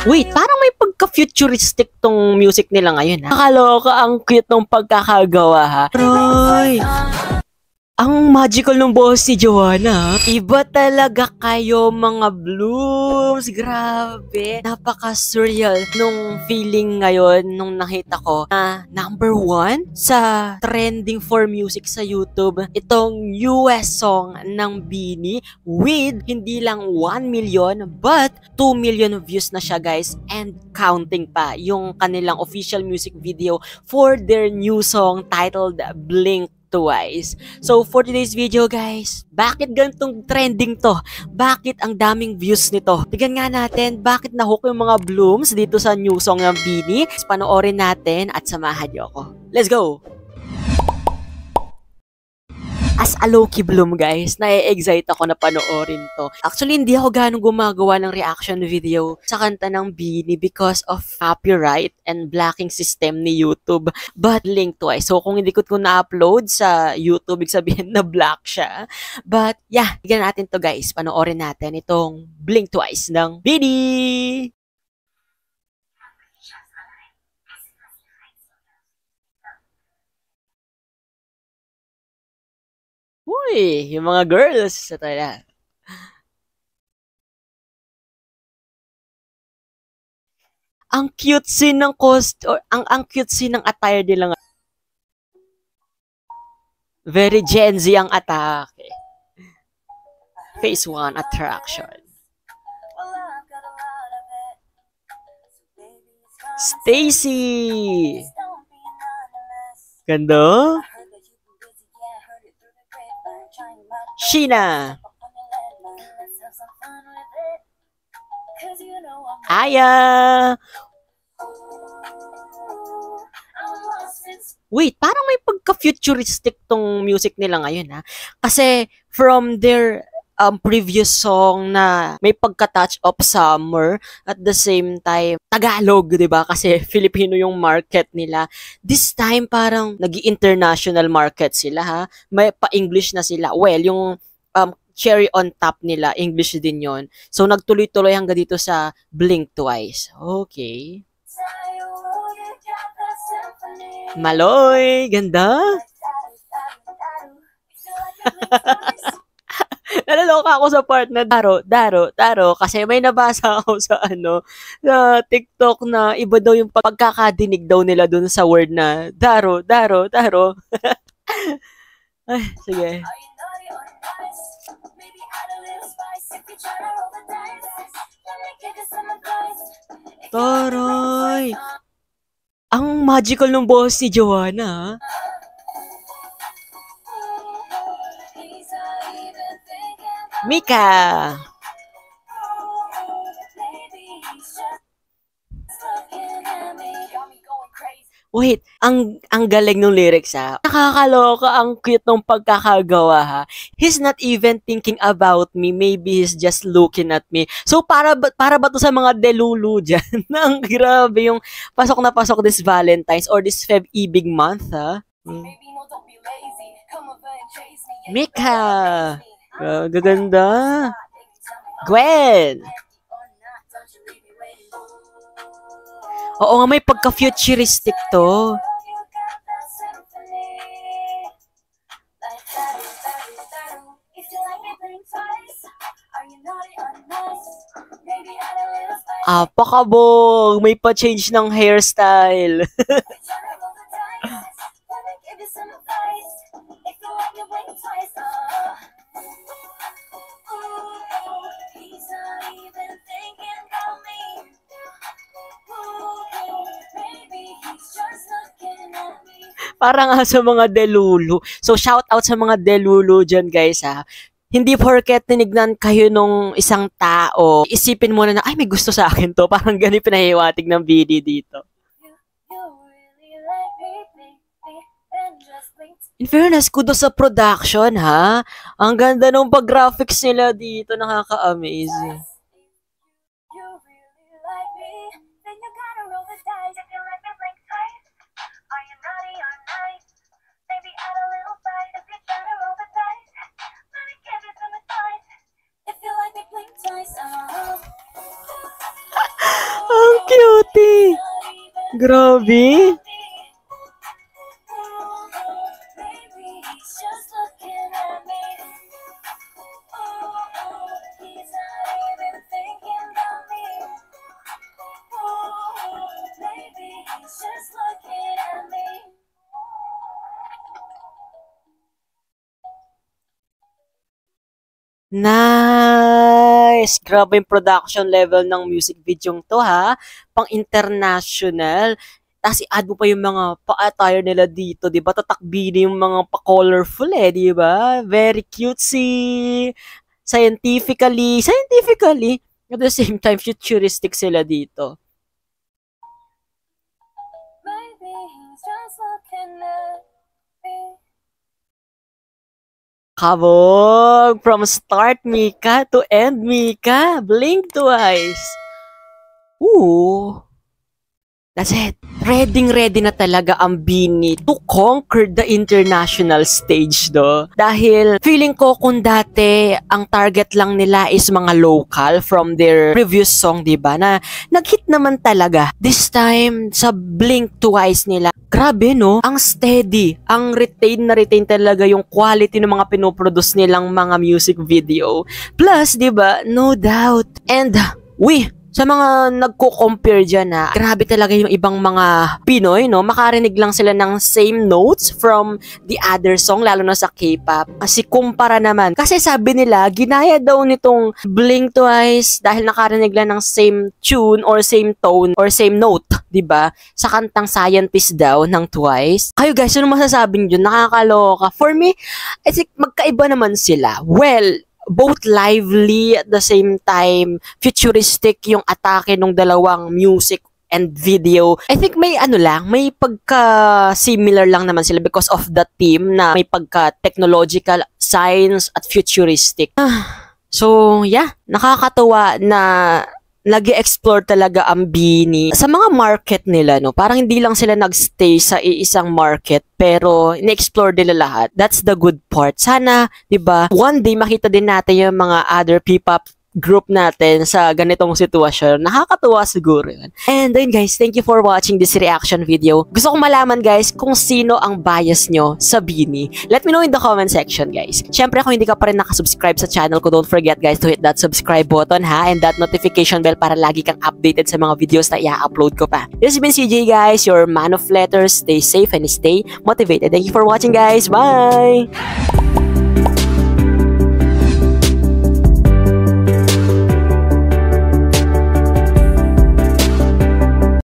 Wait, parang may pagka-futuristic tong music nila ngayon, ha? Nakaloka, ang cute ng pagkakagawa, ha? Roy! Ang magical ng boses ni Joanna. Iba talaga kayo, mga Blooms. Grabe. Napaka-surreal nung feeling ngayon nung nakita ko na #1 sa trending for music sa YouTube. Itong US song ng BINI with hindi lang 1 million but 2 million views na siya, guys. And counting pa yung kanilang official music video for their new song titled Blink Twice. So, for today's video, guys, bakit ganitong trending to? Bakit ang daming views nito? Tignan nga natin, bakit nahook yung mga Blooms dito sa new song ng BINI? Panoorin natin at samahan niyo ako. Let's go! As a low-key Bloom, guys, na-excite ako na panoorin to. Actually, hindi ako ganong gumagawa ng reaction video sa kanta ng BINI because of copyright and blocking system ni YouTube. But Blink Twice. So, kung hindi ko na-upload sa YouTube, ibig sabihin na block siya. But, yeah, tignan natin to, guys. Panoorin natin itong Blink Twice ng BINI! Uy, yung mga girls sa talaga. Ang cute scene ng ang cute scene ng attire nila. Very Gen Z ang atake. Phase 1 attraction. Stacy. Ganda. Sheena. Aya. Wait, parang may pagka-futuristic tong music nila ngayon, ha? Kasi from their previous song na may pagka-touch of summer at the same time Tagalog, 'di ba? Kasi Filipino yung market nila. This time parang nag-international market sila, ha. May pa-English na sila. Well, yung cherry on top nila, English din 'yon. So nagtuloy-tuloy hanggang dito sa Blink Twice. Okay. Maloy, ganda. Nalaloka ako sa part na daro, kasi may nabasa ako sa sa TikTok na iba daw yung pagkakadinig daw nila dun sa word na daro. Ay, sige. Taray! Ang magical ng boses ni Joanna, ha? Mika! Wait, ang galing ng lyrics, ha. Nakakaloka, ang cute ng pagkakagawa, ha. He's not even thinking about me, maybe he's just looking at me. So para ba to sa mga delulu dyan? Ang grabe yung pasok na pasok this Valentine's or this Feb-ibig month, ha. Mika! Gaganda. Gwen! Oo nga, may pagka-futuristic to. Pakabog! May pa-change ng hairstyle. Para nga sa mga delulu. So, shout out sa mga delulu dyan, guys, ha. Hindi porket tinignan kayo nung isang tao, isipin mo na, ay, may gusto sa akin to. Parang ganun pinahiwatig ng BINI dito. In fairness, kudos sa production, ha. Ang ganda nung pag-graphics nila dito, nakaka-amaze. Grabe. Nice! Grabe yung production level ng music video to ha. Pang international. Tapos i-add mo pa yung mga pa-attire nila dito, di ba? Tatakbili yung mga pa-colorful di ba? Very cutesy. Scientifically. At the same time, futuristic sila dito. Kabog! From start, Mika, to end, Mika. Blink twice. Ooh. That's it. Ready na talaga ang BINI to conquer the international stage, do. Dahil feeling ko kung dati ang target lang nila is mga local from their previous song, diba? Na nag-hit naman talaga. This time, sa Blink Twice nila, grabe, no? Ang steady. Ang retain talaga yung quality ng mga pinoproduce nilang mga music video. Plus, diba? No doubt. And, sa mga nagko-compare dyan grabe talaga yung ibang mga Pinoy, no? Makarinig lang sila ng same notes from the other song, lalo na sa K-pop. Kasi kumpara naman. Kasi sabi nila, ginaya daw nitong Blink Twice dahil nakarinig lang ng same tune or same tone or same note, diba? Sa kantang Scientist daw ng Twice. Kayo guys, ano masasabi nyo? Nakakaloka. For me, I think magkaiba naman sila. Well, both lively at the same time futuristic yung atake ng dalawang music and video. I think may may pagka-similar lang naman sila because of the theme na may pagka-technological, science at futuristic. So, yeah, nakakatuwa na nag-explore talaga ang BINI sa mga market nila, no? Parang hindi lang sila nagstay sa iisang market, pero in-explore nila lahat. That's the good part. Sana, di ba, one day makita din natin yung mga other P-pop group natin sa ganitong sitwasyon. Nakakatuwa siguro yun. And then guys, thank you for watching this reaction video. Gusto kong malaman guys kung sino ang bias nyo sa BINI. Let me know in the comment section guys. Syempre kung hindi ka pa rin nakasubscribe sa channel ko, don't forget guys to hit that subscribe button and that notification bell para lagi kang updated sa mga videos na i-upload ko pa. This has been CJ guys, your man of letters. Stay safe and stay motivated. Thank you for watching guys. Bye!